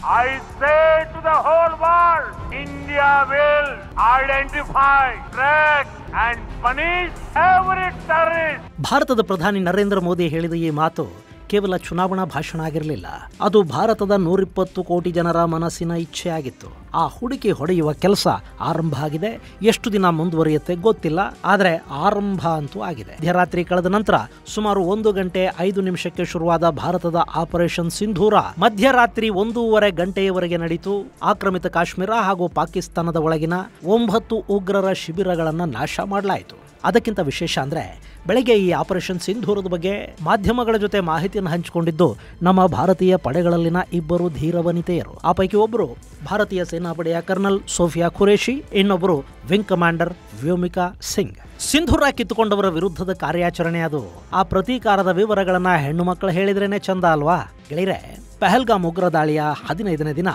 I say to the whole world, India will identify, track and punish every terrorist. ಭಾರತದ ಪ್ರಧಾನಿ ನರೇಂದ್ರ ಮೋದಿ ಹೇಳಿದ ಈ ಮಾತು ಕೇವಲ ಚುನಾವಣಾ ಭಾಷಣ ಆಗಿರಲಿಲ್ಲ. ಅದು ಭಾರತದ 120 ಕೋಟಿ ಜನರ ಮನಸ್ಸಿನ ಇಚ್ಛೆಯಾಗಿತ್ತು. ಆ ಹುಡುಕಿ ಹೊಡೆಯುವ ಕೆಲಸ ಆರಂಭ ಆಗಿದೆ. ಎಷ್ಟು ದಿನ ಮುಂದುವರಿಯುತ್ತೆ ಗೊತ್ತಿಲ್ಲ, ಆದರೆ ಆರಂಭ ಅಂತೂ ಆಗಿದೆ. ಮಧ್ಯರಾತ್ರಿ ಕಳೆದ ನಂತರ ಸುಮಾರು 1 ಗಂಟೆ 5 ನಿಮಿಷಕ್ಕೆ ಶುರುವಾದ ಭಾರತದ ಆಪರೇಷನ್ ಸಿಂಧೂರ ಮಧ್ಯರಾತ್ರಿ 1.5 ಗಂಟೆಯವರೆಗೆ ನಡೆಯಿತು. ಆಕ್ರಮಿತ ಕಾಶ್ಮೀರ ಹಾಗೂ ಪಾಕಿಸ್ತಾನದ ಒಳಗಿನ 9 ಉಗ್ರರ ಶಿಬಿರಗಳನ್ನು ನಾಶ ಮಾಡಲಾಯಿತು. ಅದಕ್ಕಿಂತ ವಿಶೇಷ ಅಂದರೆ ಬೆಳಗ್ಗೆ ಈ ಆಪರೇಷನ್ ಸಿಂಧೂರದ ಬಗ್ಗೆ ಮಾಧ್ಯಮಗಳ ಜೊತೆ ಮಾಹಿತಿಯನ್ನು ಹಂಚಿಕೊಂಡಿದ್ದು ನಮ್ಮ ಭಾರತೀಯ ಪಡೆಗಳಲ್ಲಿನ 2 ಧೀರ ವನಿತೆಯರು. ಆ ಪೈಕಿ ಒಬ್ಬರು ಭಾರತೀಯ ಸೇನಾಪಡೆಯ ಕರ್ನಲ್ ಸೋಫಿಯಾ ಖುರೇಶಿ, ಇನ್ನೊಬ್ಬರು ವಿಂಗ್ ಕಮಾಂಡರ್ ವ್ಯೋಮಿಕಾ ಸಿಂಗ್. ಸಿಂಧೂರ ಕಿತ್ತುಕೊಂಡವರ ವಿರುದ್ಧದ ಕಾರ್ಯಾಚರಣೆ ಅದು. ಆ ಪ್ರತೀಕಾರದ ವಿವರಗಳನ್ನ ಹೆಣ್ಣು ಮಕ್ಕಳು ಹೇಳಿದ್ರೇನೆ ಚಂದ ಅಲ್ವಾ ಗೆಳೆಯರೆ? ಪಹಲ್ಗಾಮ್ ಉಗ್ರ ದಾಳಿಯ 15ನೇ ದಿನ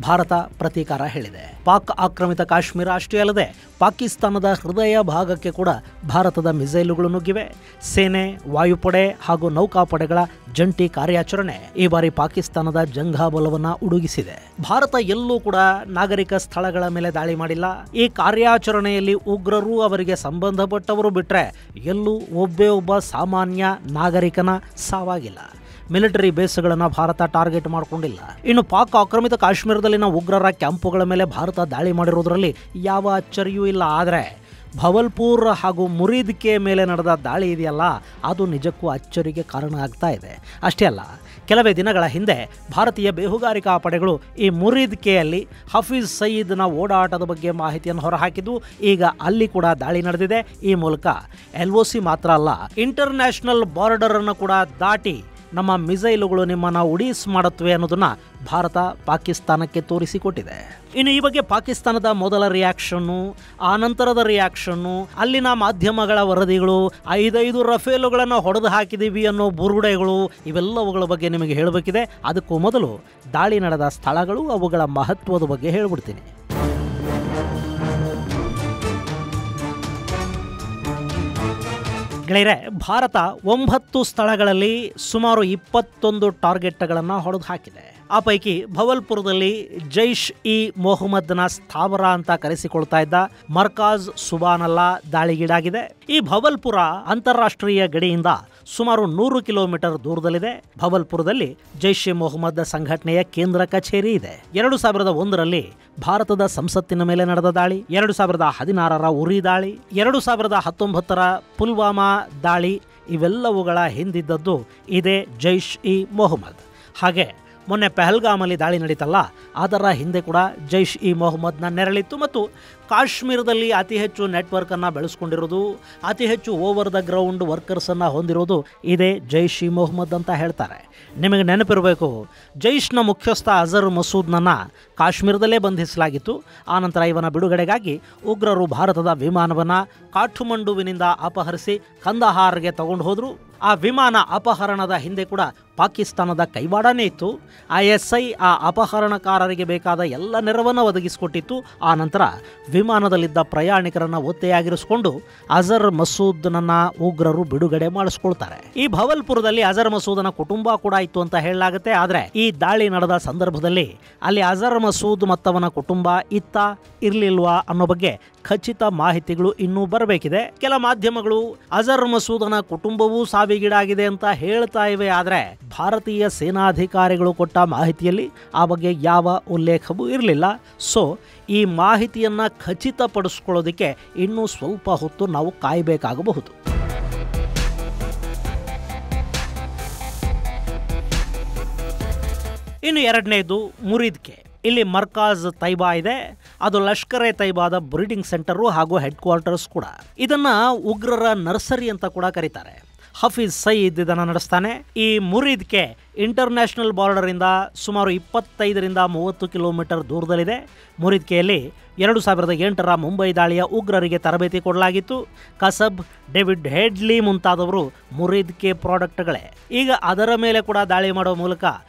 ಭಾರತ ಪ್ರತೀಕಾರ ಹೇಳಿದೆ. ಪಾಕ್ ಆಕ್ರಮಿತ ಕಾಶ್ಮೀರ ಅಷ್ಟೇ ಅಲ್ಲದೆ ಪಾಕಿಸ್ತಾನದ ಹೃದಯ ಭಾಗಕ್ಕೆ ಕೂಡ ಭಾರತದ ಮಿಸೈಲುಗಳು ನುಗ್ಗಿವೆ. ಸೇನೆ, ವಾಯುಪಡೆ ಹಾಗೂ ನೌಕಾಪಡೆಗಳ ಜಂಟಿ ಕಾರ್ಯಾಚರಣೆ ಈ ಬಾರಿ ಪಾಕಿಸ್ತಾನದ ಜಂಘಾಬಲವನ್ನ ಉಡುಗಿಸಿದೆ. ಭಾರತ ಎಲ್ಲೂ ಕೂಡ ನಾಗರಿಕ ಸ್ಥಳಗಳ ಮೇಲೆ ದಾಳಿ ಮಾಡಿಲ್ಲ. ಈ ಕಾರ್ಯಾಚರಣೆಯಲ್ಲಿ ಉಗ್ರರು, ಅವರಿಗೆ ಸಂಬಂಧಪಟ್ಟವರು ಬಿಟ್ರೆ ಎಲ್ಲೂ ಒಬ್ಬೇ ಒಬ್ಬ ಸಾಮಾನ್ಯ ನಾಗರಿಕನ ಸಾವಾಗಿಲ್ಲ. ಮಿಲಿಟರಿ ಬೇಸ್ಗಳನ್ನು ಭಾರತ ಟಾರ್ಗೆಟ್ ಮಾಡಿಕೊಂಡಿಲ್ಲ. ಇನ್ನು ಪಾಕ್ ಆಕ್ರಮಿತ ಕಾಶ್ಮೀರದಲ್ಲಿನ ಉಗ್ರರ ಕ್ಯಾಂಪುಗಳ ಮೇಲೆ ಭಾರತ ದಾಳಿ ಮಾಡಿರೋದ್ರಲ್ಲಿ ಯಾವ ಅಚ್ಚರಿಯೂ ಇಲ್ಲ. ಆದರೆ ಭವಲ್ಪುರ್ ಹಾಗೂ ಮುರೀದ್ಕೆ ಮೇಲೆ ನಡೆದ ದಾಳಿ ಇದೆಯಲ್ಲ, ಅದು ನಿಜಕ್ಕೂ ಅಚ್ಚರಿಗೆ ಕಾರಣ ಆಗ್ತಾ ಇದೆ. ಅಷ್ಟೇ ಅಲ್ಲ, ಕೆಲವೇ ದಿನಗಳ ಹಿಂದೆ ಭಾರತೀಯ ಬೇಹುಗಾರಿಕಾ ಪಡೆಗಳು ಈ ಮುರೀದ್ಕೆಯಲ್ಲಿ ಹಫೀಜ್ ಸಯೀದ್ನ ಓಡಾಟದ ಬಗ್ಗೆ ಮಾಹಿತಿಯನ್ನು ಹೊರಹಾಕಿದ್ದು, ಈಗ ಅಲ್ಲಿ ಕೂಡ ದಾಳಿ ನಡೆದಿದೆ. ಈ ಮೂಲಕ LOC ಮಾತ್ರ ಅಲ್ಲ, ಇಂಟರ್ನ್ಯಾಷನಲ್ ಬಾರ್ಡರ್ ಅನ್ನು ಕೂಡ ದಾಟಿ ನಮ್ಮ ಮಿಸೈಲುಗಳು ನಿಮ್ಮನ್ನು ಉಡೀಸ್ ಮಾಡುತ್ತವೆ ಅನ್ನೋದನ್ನ ಭಾರತ ಪಾಕಿಸ್ತಾನಕ್ಕೆ ತೋರಿಸಿಕೊಟ್ಟಿದೆ. ಇನ್ನು ಈ ಬಗ್ಗೆ ಪಾಕಿಸ್ತಾನದ ಮೊದಲ ರಿಯಾಕ್ಷನ್ನು, ಆ ನಂತರದ ರಿಯಾಕ್ಷನ್ನು, ಅಲ್ಲಿನ ಮಾಧ್ಯಮಗಳ ವರದಿಗಳು, 5 ರಫೇಲುಗಳನ್ನು ಹೊಡೆದು ಹಾಕಿದೀವಿ ಅನ್ನೋ ಬುರುಡೆಗಳು, ಇವೆಲ್ಲವುಗಳ ಬಗ್ಗೆ ನಿಮಗೆ ಹೇಳಬೇಕಿದೆ. ಅದಕ್ಕೂ ಮೊದಲು ದಾಳಿ ನಡೆದ ಸ್ಥಳಗಳು, ಅವುಗಳ ಮಹತ್ವದ ಬಗ್ಗೆ ಹೇಳ್ಬಿಡ್ತೀನಿ. ಗೆಳೆಯರೆ, ಭಾರತ 9 ಸ್ಥಳಗಳಲ್ಲಿ ಸುಮಾರು 21 ಟಾರ್ಗೆಟ್ಗಳನ್ನು ಹೊಡೆದು ಹಾಕಿದೆ. ಆ ಪೈಕಿ ಭವಲ್ಪುರದಲ್ಲಿ ಜೈಷ್ ಇ ಮೊಹಮ್ಮದ್ನ ಸ್ಥಾವರ ಅಂತ ಕರೆಸಿಕೊಳ್ತಾ ಇದ್ದ ಮರ್ಕಾಜ್ ಸುಬಾನಲ್ಲಾ ದಾಳಿಗೀಡಾಗಿದೆ. ಈ ಭವಲ್ಪುರ ಅಂತಾರಾಷ್ಟ್ರೀಯ ಗಡಿಯಿಂದ ಸುಮಾರು 100 ಕಿಲೋಮೀಟರ್ ದೂರದಲ್ಲಿದೆ. ಭವಲ್ಪುರದಲ್ಲಿ ಜೈಷ್ ಎ ಮೊಹಮ್ಮದ್ ಸಂಘಟನೆಯ ಕೇಂದ್ರ ಕಚೇರಿ ಇದೆ. 2001ರಲ್ಲಿ ಭಾರತದ ಸಂಸತ್ತಿನ ಮೇಲೆ ನಡೆದ ದಾಳಿ, 2016ರ ಉರಿ ದಾಳಿ, 2019ರ ಪುಲ್ವಾಮಾ ದಾಳಿ, ಇವೆಲ್ಲವುಗಳ ಹಿಂದಿದ್ದದ್ದು ಇದೇ ಜೈಷ್ ಇ ಮೊಹಮ್ಮದ್. ಹಾಗೆ ಮೊನ್ನೆ ಪಹಲ್ಗಾಮಲ್ಲಿ ದಾಳಿ ನಡೀತಲ್ಲ, ಅದರ ಹಿಂದೆ ಕೂಡ ಜೈಷ್ ಇ ಮೊಹಮ್ಮದ್ನ ನೆರಳಿತ್ತು. ಮತ್ತು ಕಾಶ್ಮೀರದಲ್ಲಿ ಅತಿ ಹೆಚ್ಚು ನೆಟ್ವರ್ಕನ್ನು ಬೆಳೆಸ್ಕೊಂಡಿರೋದು, ಅತಿ ಹೆಚ್ಚು ಓವರ್ ದ ಗ್ರೌಂಡ್ ವರ್ಕರ್ಸನ್ನು ಹೊಂದಿರೋದು ಇದೇ ಜೈಷ್ ಇ ಮೊಹಮ್ಮದ್ ಅಂತ ಹೇಳ್ತಾರೆ. ನಿಮಗೆ ನೆನಪಿರಬೇಕು, ಜೈಷ್ನ ಮುಖ್ಯಸ್ಥ ಅಜರ್ ಮಸೂದ್ನನ್ನು ಕಾಶ್ಮೀರದಲ್ಲೇ ಬಂಧಿಸಲಾಗಿತ್ತು. ಆನಂತರ ಇವನ ಬಿಡುಗಡೆಗಾಗಿ ಉಗ್ರರು ಭಾರತದ ವಿಮಾನವನ್ನು ಕಾಠ್ಮಂಡುವಿನಿಂದ ಅಪಹರಿಸಿ ಕಂದಹಾರ್ಗೆ ತಗೊಂಡು ಹೋದರು. ಆ ವಿಮಾನ ಅಪಹರಣದ ಹಿಂದೆ ಕೂಡ ಪಾಕಿಸ್ತಾನದ ಕೈವಾಡನೇ ಇತ್ತು. ISI ಆ ಅಪಹರಣಕಾರರಿಗೆ ಬೇಕಾದ ಎಲ್ಲ ನೆರವನ್ನು ಒದಗಿಸಿಕೊಟ್ಟಿತ್ತು. ಆ ನಂತರ ವಿಮಾನದಲ್ಲಿದ್ದ ಪ್ರಯಾಣಿಕರನ್ನು ಒತ್ತೆಯಾಗಿರಿಸಿಕೊಂಡು ಅಜರ್ ಮಸೂದ್ನನ್ನ ಉಗ್ರರು ಬಿಡುಗಡೆ ಮಾಡಿಸ್ಕೊಳ್ತಾರೆ. ಈ ಭವಲ್ಪುರದಲ್ಲಿ ಅಜರ್ ಮಸೂದನ ಕುಟುಂಬ ಕೂಡ ಇತ್ತು ಅಂತ ಹೇಳಲಾಗುತ್ತೆ. ಆದರೆ ಈ ದಾಳಿ ನಡೆದ ಸಂದರ್ಭದಲ್ಲಿ ಅಲ್ಲಿ ಅಜರ್ ಮಸೂದ್ ಮತ್ತವನ ಕುಟುಂಬ ಇರ್ಲಿಲ್ವಾ ಅನ್ನೋ ಬಗ್ಗೆ ಖಚಿತ ಮಾಹಿತಿಗಳು ಇನ್ನೂ ಬರಬೇಕಿದೆ. ಕೆಲ ಮಾಧ್ಯಮಗಳು ಅಜರ್ ಮಸೂದನ ಕುಟುಂಬವೂ ಸಾವಿಗೀಡಾಗಿದೆ ಅಂತ ಹೇಳ್ತಾ ಇವೆ. ಆದರೆ ಭಾರತೀಯ ಸೇನಾಧಿಕಾರಿಗಳು ಕೊಟ್ಟ ಮಾಹಿತಿಯಲ್ಲಿ ಆ ಬಗ್ಗೆ ಯಾವ ಉಲ್ಲೇಖವೂ ಇರಲಿಲ್ಲ. ಸೊ ಈ ಮಾಹಿತಿಯನ್ನು ಖಚಿತಪಡಿಸ್ಕೊಳ್ಳೋದಕ್ಕೆ ಇನ್ನೂ ಸ್ವಲ್ಪ ಹೊತ್ತು ನಾವು ಕಾಯಬೇಕಾಗಬಹುದು. ಇನ್ನು ಎರಡನೇದು ಮುರೀದ್ಕೆ. ಇಲ್ಲಿ ಮರ್ಕಾಜ್ ತೈಬಾ ಇದೆ. ಅದು ಲಷ್ಕರ್ ಎ ತೈಬಾದ ಬ್ರೀಡಿಂಗ್ ಸೆಂಟರು ಹಾಗೂ ಹೆಡ್ ಕ್ವಾರ್ಟರ್ಸ್ ಕೂಡ. ಇದನ್ನ ಉಗ್ರರ ನರ್ಸರಿ ಅಂತ ಕೂಡ ಕರೀತಾರೆ. ಹಫೀಜ್ ಸಯೀದ್ ಇದನ್ನು ನಡೆಸ್ತಾನೆ. ಈ ಮುರೀದ್ಕೆ ಇಂಟರ್ನ್ಯಾಷನಲ್ ಬಾರ್ಡರ್ ಇಂದ ಸುಮಾರು 25ರಿಂದ 30 ಕಿಲೋಮೀಟರ್ ದೂರದಲ್ಲಿದೆ. ಮುರೀದ್ಕೆಯಲ್ಲಿ 2008ರ ಮುಂಬೈ ದಾಳಿಯ ಉಗ್ರರಿಗೆ ತರಬೇತಿ ಕೊಡಲಾಗಿತ್ತು. ಕಸಬ್, ಡೇವಿಡ್ ಹೆಡ್ಲಿ ಮುಂತಾದವರು ಮುರೀದ್ಕೆ ಪ್ರಾಡಕ್ಟ್ಗಳೇ. ಈಗ ಅದರ ಮೇಲೆ ಕೂಡ ದಾಳಿ ಮಾಡುವ ಮೂಲಕ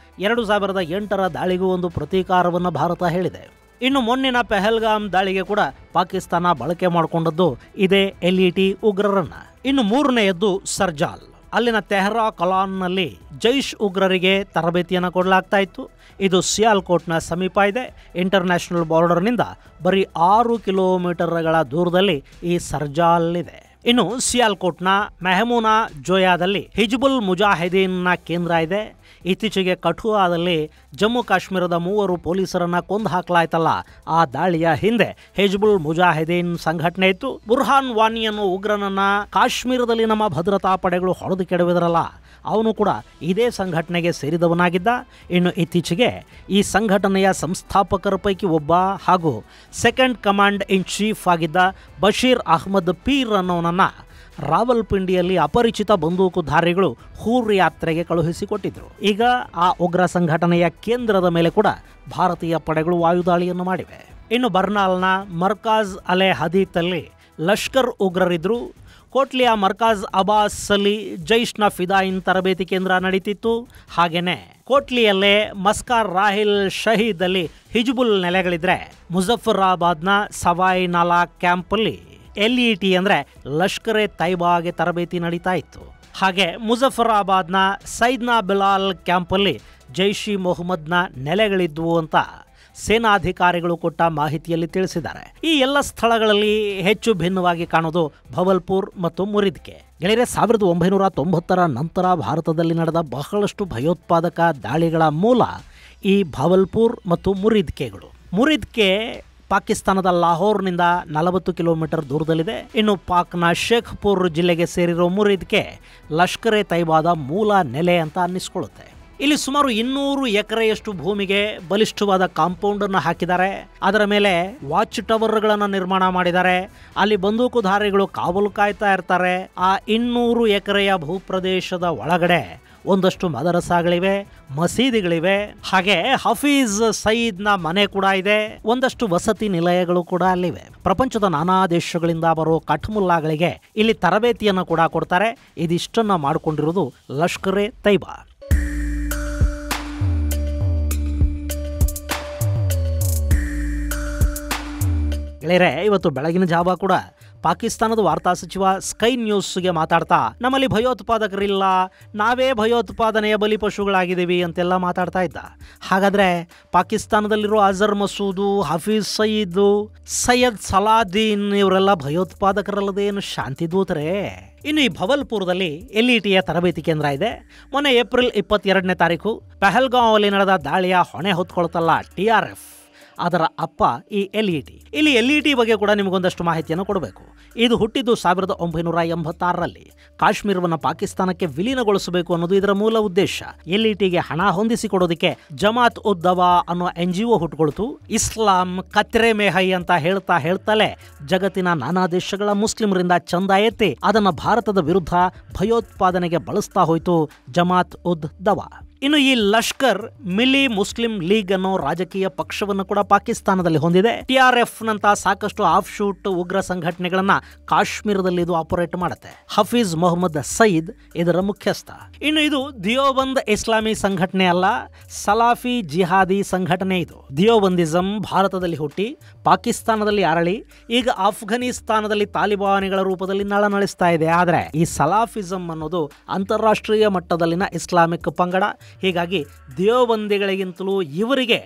2008ರ ದಾಳಿಗೂ ಒಂದು ಪ್ರತೀಕಾರವನ್ನು ಭಾರತ ಹೇಳಿದೆ. ಇನ್ನು ಮೊನ್ನಿನ ಪಹಲ್ಗಾಮ್ ದಾಳಿಗೆ ಕೂಡ ಪಾಕಿಸ್ತಾನ ಬಳಕೆ ಮಾಡಿಕೊಂಡದ್ದು ಇದೇ LET ಉಗ್ರರನ್ನ. ಇನ್ನು ಮೂರನೆಯದ್ದು ಸರ್ಜಾಲ್. ಅಲ್ಲಿನ ತೆಹರಾ ಕಲಾನ್ನಲ್ಲಿ ಜೈಷ್ ಉಗ್ರರಿಗೆ ತರಬೇತಿಯನ್ನು ಕೊಡಲಾಗ್ತಾ ಇತ್ತು. ಇದು ಸಿಯಾಲ್ಕೋಟ್ನ ಸಮೀಪ ಇದೆ. ಇಂಟರ್ನ್ಯಾಷನಲ್ ಬಾರ್ಡರ್ನಿಂದ ಬರೀ 6 ಕಿಲೋಮೀಟರ್ಗಳ ದೂರದಲ್ಲಿ ಈ ಸರ್ಜಾಲ್ ಇದೆ. ಇನ್ನು ಸಿಯಾಲ್ಕೋಟ್ನ ಮೆಹಮೂನಾ ಜೋಯಾದಲ್ಲಿ ಹಿಜ್ಬುಲ್ ಮುಜಾಹಿದೀನ್ನ ಕೇಂದ್ರ ಇದೆ. ಇತ್ತೀಚೆಗೆ ಕಠುವಾದಲ್ಲಿ ಜಮ್ಮು ಕಾಶ್ಮೀರದ 3 ಪೊಲೀಸರನ್ನ ಕೊಂದು ಹಾಕಲಾಯ್ತಲ್ಲ, ಆ ದಾಳಿಯ ಹಿಂದೆ ಹಿಜ್ಬುಲ್ ಮುಜಾಹಿದೀನ್ ಸಂಘಟನೆ ಇತ್ತು. ಬುರ್ಹಾನ್ ವಾನಿ ಅನ್ನೋ ಉಗ್ರನನ್ನ ಕಾಶ್ಮೀರದಲ್ಲಿ ನಮ್ಮ ಭದ್ರತಾ ಪಡೆಗಳು ಹೊಡೆದು ಕೆಡವಿದ್ರಲ್ಲ, ಅವನು ಕೂಡ ಇದೇ ಸಂಘಟನೆಗೆ ಸೇರಿದವನಾಗಿದ್ದ. ಇನ್ನು ಇತ್ತೀಚೆಗೆ ಈ ಸಂಘಟನೆಯ ಸಂಸ್ಥಾಪಕರ ಪೈಕಿ ಒಬ್ಬ ಹಾಗೂ ಸೆಕೆಂಡ್ ಕಮಾಂಡ್ ಇನ್ ಚೀಫ್ ಆಗಿದ್ದ ಬಶೀರ್ ಅಹ್ಮದ್ ಪೀರ್ ಅನ್ನೋನನ್ನ ರಾವಲ್ಪಿಂಡಿಯಲ್ಲಿ ಅಪರಿಚಿತ ಬಂದೂಕುಧಾರಿಗಳು ಹೂರ್ ಯಾತ್ರೆಗೆ ಕಳುಹಿಸಿಕೊಟ್ಟಿದ್ರು. ಈಗ ಆ ಉಗ್ರ ಸಂಘಟನೆಯ ಕೇಂದ್ರದ ಮೇಲೆ ಕೂಡ ಭಾರತೀಯ ಪಡೆಗಳು ವಾಯುದಾಳಿಯನ್ನು ಮಾಡಿವೆ. ಇನ್ನು ಬರ್ನಾಲ್ನ ಮರ್ಕಾಜ್ ಅಲೆ ಹದೀತಲ್ಲಿ ಲಷ್ಕರ್ ಉಗ್ರರಿದ್ರು. ಕೋಟ್ಲಿಯ ಮರ್ಕಾಜ್ ಅಬ್ಬಾಸ್ ಅಲ್ಲಿ ಜೈಷ್ನ ಫಿದಾಯಿನ್ ತರಬೇತಿ ಕೇಂದ್ರ ನಡೀತಿತ್ತು. ಹಾಗೇನೆ ಕೋಟ್ಲಿಯಲ್ಲೇ ಮಸ್ಕಾರ್ ರಾಹಿಲ್ ಶಹೀದ್ ಅಲ್ಲಿ ಹಿಜ್ಬುಲ್ ನೆಲೆಗಳಿದ್ರೆ, ಮುಜಫರಾಬಾದ್ನ ಸವಾಯ್ ನಾಲಾ ಕ್ಯಾಂಪಲ್ಲಿ LET ಅಂದ್ರೆ ಲಷ್ಕರ್ ಎ ತೈಬಾಗೆ ತರಬೇತಿ ನಡೀತಾ ಇತ್ತು. ಹಾಗೆ ಮುಜಫರಾಬಾದ್ನ ಸೈದ್ನಾ ಬಿಲಾಲ್ ಕ್ಯಾಂಪಲ್ಲಿ ಜೈಷ್ ಇ ಮೊಹಮ್ಮದ್ನ ನೆಲೆಗಳಿದ್ವು ಅಂತ ಸೇನಾಧಿಕಾರಿಗಳು ಕೊಟ್ಟ ಮಾಹಿತಿಯಲ್ಲಿ ತಿಳಿಸಿದ್ದಾರೆ. ಈ ಎಲ್ಲ ಸ್ಥಳಗಳಲ್ಲಿ ಹೆಚ್ಚು ಭಿನ್ನವಾಗಿ ಕಾಣೋದು ಭವಲ್ಪುರ್ ಮತ್ತು ಮುರಿದ್ಕೆ. ಗೆಳೆಯರೆ, 1990ರ ನಂತರ ಭಾರತದಲ್ಲಿ ನಡೆದ ಬಹಳಷ್ಟು ಭಯೋತ್ಪಾದಕ ದಾಳಿಗಳ ಮೂಲ ಈ ಭವಲ್ಪುರ್ ಮತ್ತು ಮುರಿದ್ಕೆಗಳು. ಮುರಿದ್ಕೆ ಪಾಕಿಸ್ತಾನದ ಲಾಹೋರ್ನಿಂದ 40 ಕಿಲೋಮೀಟರ್ ದೂರದಲ್ಲಿದೆ. ಇನ್ನು ಪಾಕ್ನ ಶೇಖ್ಪುರ್ ಜಿಲ್ಲೆಗೆ ಸೇರಿರೋ ಮುರಿದ್ಕೆ ಲಷ್ಕರ್ ಎ ತೈಬಾದ ಮೂಲ ನೆಲೆ ಅಂತ ಅನ್ನಿಸ್ಕೊಳ್ಳುತ್ತೆ. ಇಲ್ಲಿ ಸುಮಾರು 200 ಎಕರೆಯಷ್ಟು ಭೂಮಿಗೆ ಬಲಿಷ್ಠವಾದ ಕಾಂಪೌಂಡ್ ಅನ್ನು ಹಾಕಿದ್ದಾರೆ. ಅದರ ಮೇಲೆ ವಾಚ್ ಟವರ್ಗಳನ್ನು ನಿರ್ಮಾಣ ಮಾಡಿದ್ದಾರೆ. ಅಲ್ಲಿ ಬಂದೂಕುಧಾರಿಗಳು ಕಾವಲು ಕಾಯ್ತಾ ಇರ್ತಾರೆ. ಆ 200 ಎಕರೆಯ ಭೂಪ್ರದೇಶದ ಒಳಗಡೆ ಒಂದಷ್ಟು ಮದರಸಾಗಳಿವೆ, ಮಸೀದಿಗಳಿವೆ, ಹಾಗೆ ಹಫೀಜ್ ಸಯೀದ್ನ ಮನೆ ಕೂಡ ಇದೆ. ಒಂದಷ್ಟು ವಸತಿ ನಿಲಯಗಳು ಕೂಡ ಅಲ್ಲಿವೆ. ಪ್ರಪಂಚದ ನಾನಾ ದೇಶಗಳಿಂದ ಬರೋ ಕಠ್ಮುಲ್ಲಾಗಳಿಗೆ ಇಲ್ಲಿ ತರಬೇತಿಯನ್ನು ಕೂಡ ಕೊಡ್ತಾರೆ. ಇದಿಷ್ಟನ್ನ ಮಾಡಿಕೊಂಡಿರೋದು ಲಷ್ಕರ್ ಎ ತೈಬಾ. ಗೆಳೆಯರೆ, ಇವತ್ತು ಬೆಳಗಿನ ಜಾವ ಕೂಡ ಪಾಕಿಸ್ತಾನದ ವಾರ್ತಾ ಸಚಿವ ಸ್ಕೈ ನ್ಯೂಸ್ಗೆ ಮಾತಾಡ್ತಾ ನಮ್ಮಲ್ಲಿ ಭಯೋತ್ಪಾದಕರಿಲ್ಲ, ನಾವೇ ಭಯೋತ್ಪಾದನೆಯ ಬಲಿಪಶುಗಳಾಗಿದ್ದೀವಿ ಅಂತೆಲ್ಲ ಮಾತಾಡ್ತಾ ಇದ್ದ. ಹಾಗಾದರೆ ಪಾಕಿಸ್ತಾನದಲ್ಲಿರೋ ಅಜರ್ ಮಸೂದು, ಹಫೀಜ್ ಸಯೀದ್, ಸೈಯದ್ ಸಲಾದೀನ್ ಇವರೆಲ್ಲ ಭಯೋತ್ಪಾದಕರಲ್ಲದೆ ಏನು ಶಾಂತಿ ದೂತರೇ? ಇನ್ನು ಈ ಭವಲ್ಪುರದಲ್ಲಿ LETಯ ತರಬೇತಿ ಕೇಂದ್ರ ಇದೆ. ಮೊನ್ನೆ ಏಪ್ರಿಲ್ 22ನೇ ತಾರೀಕು ಪಹಲ್ಗಾಂವಲ್ಲಿ ನಡೆದ ದಾಳಿಯ ಹೊಣೆ ಹೊತ್ಕೊಳ್ತಲ್ಲ TRF, ಅದರ ಅಪ್ಪ ಈ LET. ಇಲ್ಲಿ LET ಬಗ್ಗೆ ಕೂಡ ನಿಮಗೊಂದಷ್ಟು ಮಾಹಿತಿಯನ್ನು ಕೊಡಬೇಕು. ಇದು ಹುಟ್ಟಿದ್ದು 1986ರಲ್ಲಿ. ಕಾಶ್ಮೀರವನ್ನು ಪಾಕಿಸ್ತಾನಕ್ಕೆ ವಿಲೀನಗೊಳಿಸಬೇಕು ಅನ್ನೋದು ಇದರ ಮೂಲ ಉದ್ದೇಶ. LETಗೆ ಹಣ ಹೊಂದಿಸಿಕೊಡೋದಕ್ಕೆ ಜಮಾತ್ ಉದ್ ದವಾ ಅನ್ನೋ NGO ಹುಟ್ಟುಕೊಳ್ತು. ಇಸ್ಲಾಂ ಕತ್ರೆ ಮೇ ಹೈ ಅಂತ ಹೇಳ್ತಲೇ ಜಗತ್ತಿನ ನಾನಾ ದೇಶಗಳ ಮುಸ್ಲಿಮರಿಂದ ಚಂದ ಎತ್ತಿ ಅದನ್ನು ಭಾರತದ ವಿರುದ್ಧ ಭಯೋತ್ಪಾದನೆಗೆ ಬಳಸ್ತಾ ಹೋಯಿತು ಜಮಾತ್ ಉದ್ ದವಾ. ಇನ್ನು ಈ ಲಷ್ಕರ್ ಮಿಲಿ ಮುಸ್ಲಿಂ ಲೀಗ್ ಅನ್ನೋ ರಾಜಕೀಯ ಪಕ್ಷವನ್ನು ಕೂಡ ಪಾಕಿಸ್ತಾನದಲ್ಲಿ ಹೊಂದಿದೆ. TRF ನಂತ ಸಾಕಷ್ಟು ಆಫ್ ಶೂಟ್ ಉಗ್ರ ಸಂಘಟನೆಗಳನ್ನ ಕಾಶ್ಮೀರದಲ್ಲಿ ಇದು ಆಪರೇಟ್ ಮಾಡುತ್ತೆ. ಹಫೀಜ್ ಮೊಹಮ್ಮದ್ ಸಯೀದ್ ಇದರ ಮುಖ್ಯಸ್ಥ. ಇನ್ನು ಇದು ದಿಯೋಬಂದ್ ಇಸ್ಲಾಮಿ ಸಂಘಟನೆ ಅಲ್ಲ, ಸಲಾಫಿ ಜಿಹಾದಿ ಸಂಘಟನೆ. ಇದು ದಿಯೋಬಂದಿಸಂ ಭಾರತದಲ್ಲಿ ಹುಟ್ಟಿ ಪಾಕಿಸ್ತಾನದಲ್ಲಿ ಅರಳಿ ಈಗ ಆಫ್ಘನಿಸ್ತಾನದಲ್ಲಿ ತಾಲಿಬಾನಿಗಳ ರೂಪದಲ್ಲಿ ನಳನಳಿಸ್ತಾ ಇದೆ. ಆದರೆ ಈ ಸಲಾಫಿಸಂ ಅನ್ನೋದು ಅಂತಾರಾಷ್ಟ್ರೀಯ ಮಟ್ಟದಲ್ಲಿನ ಇಸ್ಲಾಮಿಕ್ ಪಂಗಡ. ಹೀಗಾಗಿ ದಿಯೋಬಂದಿಗಳಿಗಿಂತಲೂ ಇವರಿಗೆ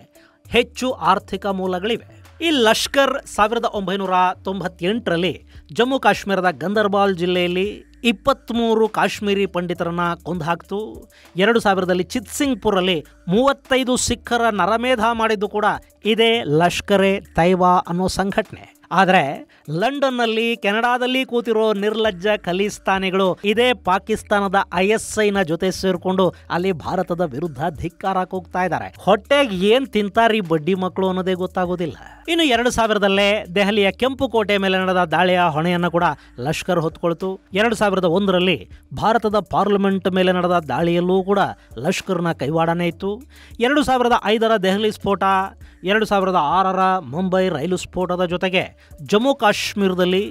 ಹೆಚ್ಚು ಆರ್ಥಿಕ ಮೂಲಗಳಿವೆ. ಈ ಲಷ್ಕರ್ 1998ರಲ್ಲಿ ಜಮ್ಮು ಕಾಶ್ಮೀರದ ಗಂದರ್ಬಾಲ್ ಜಿಲ್ಲೆಯಲ್ಲಿ 23 ಕಾಶ್ಮೀರಿ ಪಂಡಿತರನ್ನ ಕೊಂದು ಹಾಕ್ತು. 2000ರಲ್ಲಿ ಚಿತ್ಸಿಂಗ್ಪುರಲ್ಲಿ 35 ಸಿಖ್ಖರ ನರಮೇಧ ಮಾಡಿದ್ದು ಕೂಡ ಇದೇ ಲಷ್ಕರ್ ಎ ತೈಬಾ ಅನ್ನೋ ಸಂಘಟನೆ. ಆದರೆ ಲಂಡನ್ನಲ್ಲಿ, ಕೆನಡಾದಲ್ಲಿ ಕೂತಿರೋ ನಿರ್ಲಜ್ಜ ಖಲಿಸ್ತಾನಿಗಳು ಇದೇ ಪಾಕಿಸ್ತಾನದ ISIನ ಜೊತೆ ಸೇರ್ಕೊಂಡು ಅಲ್ಲಿ ಭಾರತದ ವಿರುದ್ಧ ಧಿಕ್ಕಾರಕ್ಕೆ ಹೋಗ್ತಾ ಇದ್ದಾರೆ. ಹೊಟ್ಟೆಗೆ ಏನ್ ತಿಂತಾರಿ ಬಡ್ಡಿ ಮಕ್ಕಳು ಅನ್ನೋದೇ ಗೊತ್ತಾಗೋದಿಲ್ಲ. ಇನ್ನು 2000ದಲ್ಲೇ ದೆಹಲಿಯ ಕೆಂಪು ಕೋಟೆ ಮೇಲೆ ನಡೆದ ದಾಳಿಯ ಹೊಣೆಯನ್ನು ಕೂಡ ಲಷ್ಕರ್ ಹೊತ್ಕೊಳ್ತು. 2001ರಲ್ಲಿ ಭಾರತದ ಪಾರ್ಲಿಮೆಂಟ್ ಮೇಲೆ ನಡೆದ ದಾಳಿಯಲ್ಲೂ ಕೂಡ ಲಷ್ಕರ್ನ ಕೈವಾಡನೇ ಇತ್ತು. 2005ರ ದೆಹಲಿ ಸ್ಫೋಟ, 2006ರ ಮುಂಬೈ ರೈಲು ಸ್ಫೋಟದ ಜೊತೆಗೆ ಜಮ್ಮು ಕಾಶ್ಮೀರದಲ್ಲಿ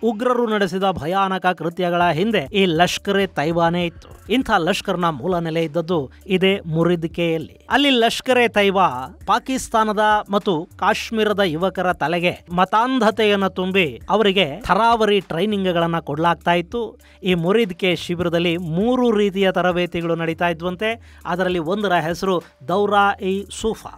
ಉಗ್ರರು ನಡೆಸಿದ ಭಯಾನಕ ಕೃತ್ಯಗಳ ಹಿಂದೆ ಈ ಲಷ್ಕರ್ ಎ ತೈಬಾನೇ ಇತ್ತು. ಇಂಥ ಲಷ್ಕರ್ನ ಮೂಲ ನೆಲೆ ಇದ್ದದ್ದು ಇದೇ ಮುರಿದ್ಕೆಯಲ್ಲಿ. ಅಲ್ಲಿ ಲಷ್ಕರ್ ಎ ತೈಬಾ ಪಾಕಿಸ್ತಾನದ ಮತ್ತು ಕಾಶ್ಮೀರದ ಯುವಕರ ತಲೆಗೆ ಮತಾಂಧತೆಯನ್ನು ತುಂಬಿ ಅವರಿಗೆ ಥರಾವರಿ ಟ್ರೈನಿಂಗ್ ಗಳನ್ನ ಕೊಡಲಾಗ್ತಾ ಇತ್ತು. ಈ ಮುರಿದ್ಕೆ ಶಿಬಿರದಲ್ಲಿ 3 ರೀತಿಯ ತರಬೇತಿಗಳು ನಡೀತಾ ಇದ್ವಂತೆ. ಅದರಲ್ಲಿ ಒಂದರ ಹೆಸರು ದೌರಾ ಇ ಸೂಫಾ.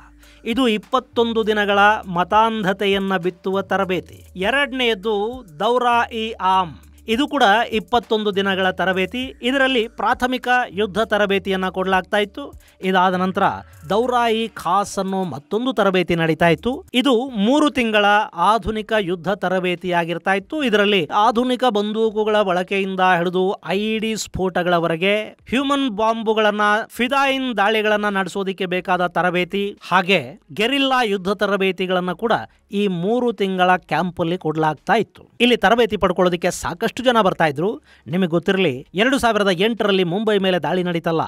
ಇದು 21 ದಿನಗಳ ಮತಾಂಧತೆಯನ್ನ ಬಿತ್ತುವ ತರಬೇತಿ. ಎರಡನೆಯದ್ದು ದೌರಾ ಇ ಆಮ್. ಇದು ಕೂಡ 21 ದಿನಗಳ ತರಬೇತಿ. ಇದರಲ್ಲಿ ಪ್ರಾಥಮಿಕ ಯುದ್ಧ ತರಬೇತಿಯನ್ನ ಕೊಡಲಾಗ್ತಾ ಇತ್ತು. ಇದಾದ ನಂತರ ದೌರಾ ಇ ಖಾಸ್ ಅನ್ನೋ ಮತ್ತೊಂದು ತರಬೇತಿ ನಡೀತಾ ಇತ್ತು. ಇದು 3 ತಿಂಗಳ ಆಧುನಿಕ ಯುದ್ಧ ತರಬೇತಿಯಾಗಿರ್ತಾ ಇತ್ತು. ಇದರಲ್ಲಿ ಆಧುನಿಕ ಬಂದೂಕುಗಳ ಬಳಕೆಯಿಂದ ಹಿಡಿದು IED ಸ್ಫೋಟಗಳವರೆಗೆ ಹ್ಯೂಮನ್ ಬಾಂಬುಗಳನ್ನ ಫಿದಾಯಿನ್ ದಾಳಿಗಳನ್ನ ನಡೆಸೋದಿಕ್ಕೆ ಬೇಕಾದ ತರಬೇತಿ, ಹಾಗೆ ಗೆರಿಲ್ಲಾ ಯುದ್ಧ ತರಬೇತಿಗಳನ್ನ ಕೂಡ ಈ 3 ತಿಂಗಳ ಕ್ಯಾಂಪ್ ಅಲ್ಲಿ ಕೊಡಲಾಗ್ತಾ ಇತ್ತು. ಇಲ್ಲಿ ತರಬೇತಿ ಪಡ್ಕೊಳ್ಳೋದಕ್ಕೆ ಸಾಕಷ್ಟು ಜನ ಬರ್ತಾ ಇದ್ರು. ನಿಮಗೆ ಗೊತ್ತಿರಲಿ, 2008ರಲ್ಲಿ ಮುಂಬೈ ಮೇಲೆ ದಾಳಿ ನಡೀತಲ್ಲ,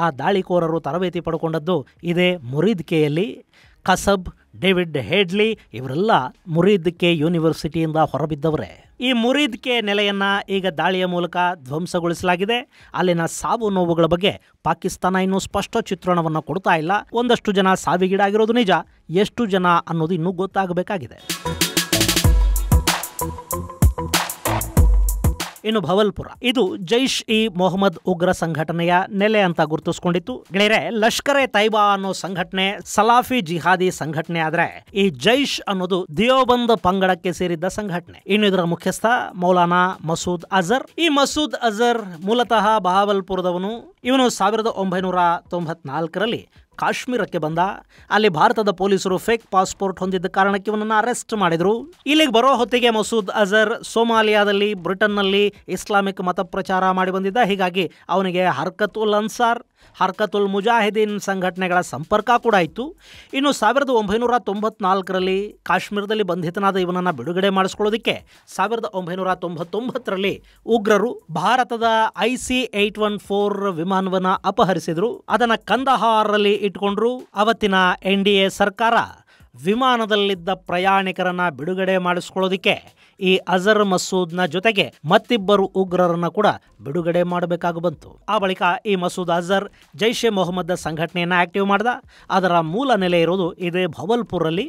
ಆ ದಾಳಿಕೋರರು ತರಬೇತಿ ಪಡ್ಕೊಂಡದ್ದು ಇದೇ ಮುರಿದ್ಕೆಯಲ್ಲಿ. ಕಸಬ್, ಡೇವಿಡ್ ಹೆಡ್ಲಿ ಇವರೆಲ್ಲ ಮುರಿದ್ಕೆ ಯೂನಿವರ್ಸಿಟಿಯಿಂದ ಹೊರಬಿದ್ದವರೇ. ಈ ಮುರಿದ್ಕೆ ನೆಲೆಯನ್ನ ಈಗ ದಾಳಿಯ ಮೂಲಕ ಧ್ವಂಸಗೊಳಿಸಲಾಗಿದೆ. ಅಲ್ಲಿನ ಸಾವು ನೋವುಗಳ ಬಗ್ಗೆ ಪಾಕಿಸ್ತಾನ ಇನ್ನೂ ಸ್ಪಷ್ಟ ಚಿತ್ರಣವನ್ನು ಕೊಡ್ತಾ ಇಲ್ಲ. ಒಂದಷ್ಟು ಜನ ಸಾವಿಗೀಡಾಗಿರೋದು ನಿಜ, ಎಷ್ಟು ಜನ ಅನ್ನೋದು ಇನ್ನೂ ಗೊತ್ತಾಗಬೇಕಾಗಿದೆ. ಇನ್ನು ಭವಲ್ಪುರ, ಇದು ಜೈಷ್ ಇ ಮೊಹಮ್ಮದ್ ಉಗ್ರ ಸಂಘಟನೆಯ ನೆಲೆ ಅಂತ ಗುರುತಿಸಿಕೊಂಡಿತ್ತು. ಗೆಳೆಯರೆ, ಲಷ್ಕರ್ ಎ ತೈಬಾ ಅನ್ನೋ ಸಂಘಟನೆ ಸಲಾಫಿ ಜಿಹಾದಿ ಸಂಘಟನೆ ಆದ್ರೆ, ಈ ಜೈಷ್ ಅನ್ನೋದು ದಿಯೋಬಂದ್ ಪಂಗಡಕ್ಕೆ ಸೇರಿದ್ದ ಸಂಘಟನೆ. ಇನ್ನು ಇದರ ಮುಖ್ಯಸ್ಥ ಮೌಲಾನಾ ಮಸೂದ್ ಅಜರ್. ಈ ಮಸೂದ್ ಅಜರ್ ಮೂಲತಃ ಬಹಾವಲ್ಪುರದವನು. ಇವನು 1994ರಲ್ಲಿ ಕಾಶ್ಮೀರಕ್ಕೆ ಬಂದ. ಅಲ್ಲಿ ಭಾರತದ ಪೊಲೀಸರು ಫೇಕ್ ಪಾಸ್ಪೋರ್ಟ್ ಹೊಂದಿದ್ದ ಕಾರಣಕ್ಕೆ ಇವನನ್ನು ಅರೆಸ್ಟ್ ಮಾಡಿದ್ರು. ಇಲ್ಲಿಗೆ ಬರೋ ಹೊತ್ತಿಗೆ ಮಸೂದ್ ಅಜರ್ ಸೋಮಾಲಿಯಾದಲ್ಲಿ, ಬ್ರಿಟನ್ನಲ್ಲಿ ಇಸ್ಲಾಮಿಕ್ ಮತ ಪ್ರಚಾರ ಮಾಡಿ ಬಂದಿದ್ದ. ಹೀಗಾಗಿ ಅವನಿಗೆ ಹರ್ಕತ್ ಉಲ್ ಅನ್ಸಾರ್, ಹರ್ಕತ್ ಉಲ್ ಮುಜಾಹಿದೀನ್ ಸಂಘಟನೆಗಳ ಸಂಪರ್ಕ ಕೂಡ ಇತ್ತು. ಇನ್ನು 1994ರಲ್ಲಿ ಕಾಶ್ಮೀರದಲ್ಲಿ ಬಂಧಿತನಾದ ಇವನನ್ನು ಬಿಡುಗಡೆ ಮಾಡಿಸ್ಕೊಳ್ಳೋದಕ್ಕೆ 1999ರಲ್ಲಿ ಉಗ್ರರು ಭಾರತದ IC-814 ವಿಮಾನವನ್ನು ಅಪಹರಿಸಿದ್ರು. ಅದನ್ನು ಕಂದಹಾರಲ್ಲಿ ಇಟ್ಕೊಂಡ್ರು. ಅವತ್ತಿನ NDA ಸರ್ಕಾರ ವಿಮಾನದಲ್ಲಿದ್ದ ಪ್ರಯಾಣಿಕರನ್ನ ಬಿಡುಗಡೆ ಮಾಡಿಸ್ಕೊಳ್ಳೋದಿಕ್ಕೆ ಈ ಅಜರ್ ಮಸೂದ್ನ ಜೊತೆಗೆ ಮತ್ತಿಬ್ಬರು ಉಗ್ರರನ್ನ ಕೂಡ ಬಿಡುಗಡೆ ಮಾಡಬೇಕಾಗಿ ಬಂತು. ಆ ಬಳಿಕ ಈ ಮಸೂದ್ ಅಜರ್ ಜೈಷ್ ಎ ಮೊಹಮ್ಮದ್ ಸಂಘಟನೆಯನ್ನ ಆಕ್ಟಿವ್ ಮಾಡ್ದ. ಅದರ ಮೂಲ ನೆಲೆ ಇರೋದು ಇದೇ ಭವಲ್ಪುರಲ್ಲಿ.